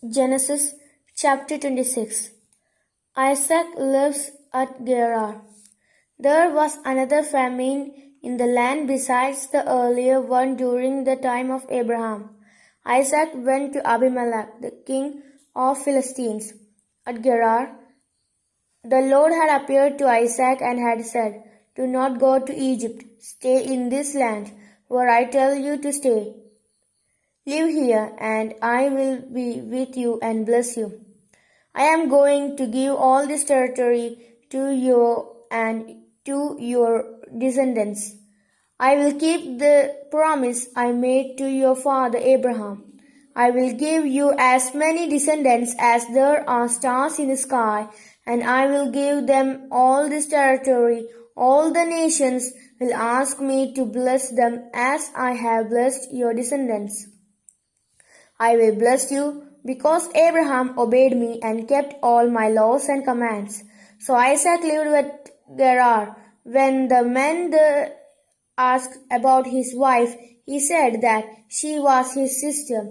Genesis chapter 26. Isaac lives at Gerar. There was another famine in the land besides the earlier one during the time of Abraham. Isaac went to Abimelech, the king of Philistines, at Gerar. The Lord had appeared to Isaac and had said, "Do not go to Egypt. Stay in this land, where I tell you to stay. Live here, and I will be with you and bless you. I am going to give all this territory to you and to your descendants. I will keep the promise I made to your father Abraham. I will give you as many descendants as there are stars in the sky, and I will give them all this territory. All the nations will ask me to bless them as I have blessed your descendants. I will bless you because Abraham obeyed me and kept all my laws and commands." So Isaac lived at Gerar. When the men there asked about his wife, he said that she was his sister.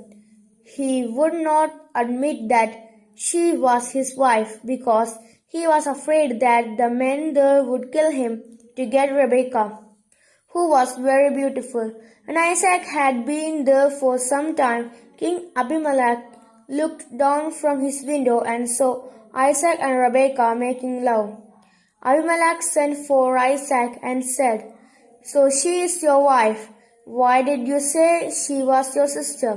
He would not admit that she was his wife because he was afraid that the men there would kill him to get Rebekah, who was very beautiful. When Isaac had been there for some time, King Abimelech looked down from his window and saw Isaac and Rebekah making love. Abimelech sent for Isaac and said, "So she is your wife. Why did you say she was your sister?"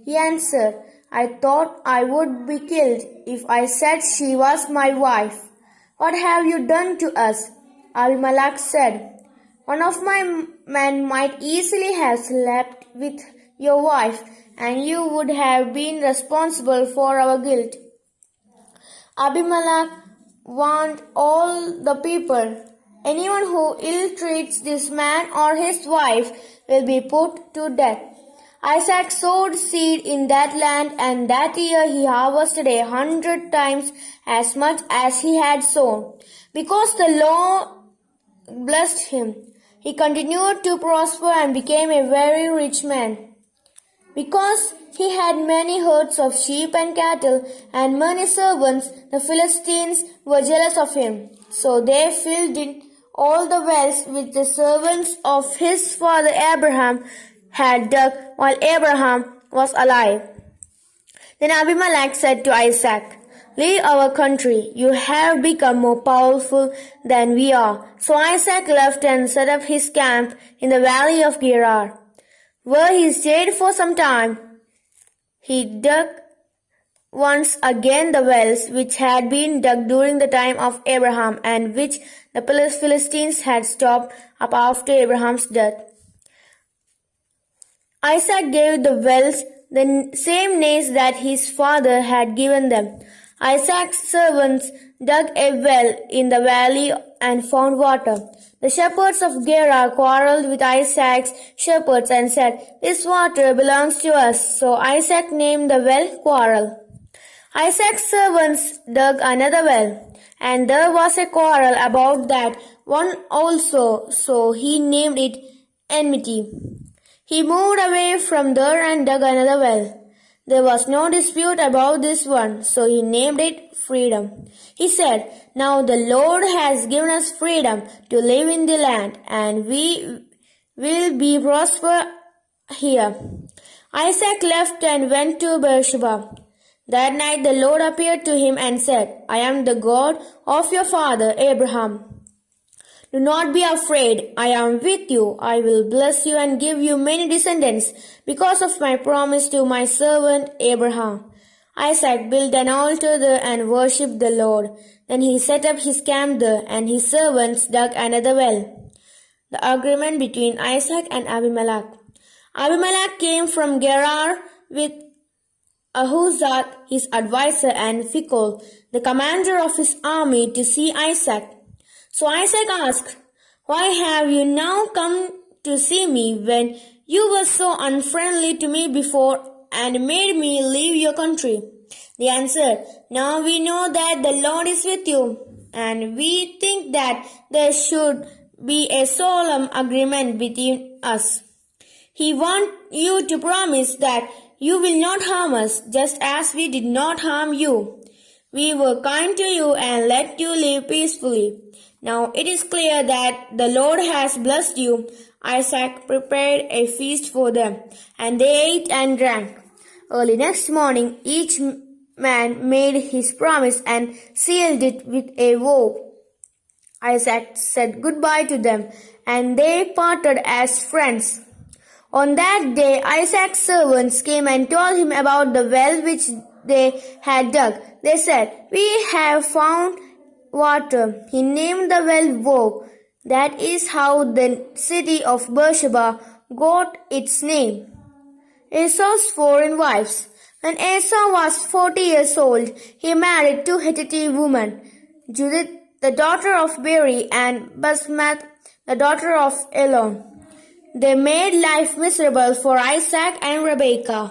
He answered, "I thought I would be killed if I said she was my wife. What have you done to us?" Abimelech said, "One of my men might easily have slept with your wife, and you would have been responsible for our guilt." Abimelech warned all the people, "Anyone who ill-treats this man or his wife will be put to death." Isaac sowed seed in that land, and that year he harvested 100 times as much as he had sown. Because the Lord blessed him, he continued to prosper and became a very rich man. Because he had many herds of sheep and cattle and many servants, the Philistines were jealous of him. So they filled in all the wells which the servants of his father Abraham had dug while Abraham was alive. Then Abimelech said to Isaac, "Leave our country. You have become more powerful than we are." So Isaac left and set up his camp in the valley of Gerar, where he stayed for some time. He dug once again the wells which had been dug during the time of Abraham and which the Philistines had stopped up after Abraham's death. Isaac gave the wells the same names that his father had given them. Isaac's servants dug a well in the valley and found water. The shepherds of Gerar quarreled with Isaac's shepherds and said, "This water belongs to us." So Isaac named the well Quarrel. Isaac's servants dug another well, and there was a quarrel about that one also, so he named it Enmity. He moved away from there and dug another well. There was no dispute about this one, so he named it Freedom. He said, "Now the Lord has given us freedom to live in the land, and we will be prosperous here." Isaac left and went to Beersheba. That night the Lord appeared to him and said, "I am the God of your father Abraham. Do not be afraid. I am with you. I will bless you and give you many descendants because of my promise to my servant Abraham." Isaac built an altar there and worshipped the Lord. Then he set up his camp there, and his servants dug another well. The agreement between Isaac and Abimelech. Abimelech came from Gerar with Ahuzat, his advisor, and Phicol, the commander of his army, to see Isaac. So Isaac asked, "Why have you now come to see me when you were so unfriendly to me before and made me leave your country?" They answered, "Now we know that the Lord is with you, and we think that there should be a solemn agreement between us. He wants you to promise that You will not harm us, just as we did not harm you. We were kind to you and let you live peacefully. Now it is clear that the Lord has blessed you." Isaac prepared a feast for them, and they ate and drank. Early next morning, each man made his promise and sealed it with a vow. Isaac said goodbye to them, and they parted as friends. On that day, Isaac's servants came and told him about the well which they had dug. They said, "We have found water." He named the well Vogue. That is how the city of Beersheba got its name. Esau's foreign wives. When Esau was 40 years old, he married two Hittite women, Judith, the daughter of Beeri, and Basmath, the daughter of Elon. They made life miserable for Isaac and Rebekah.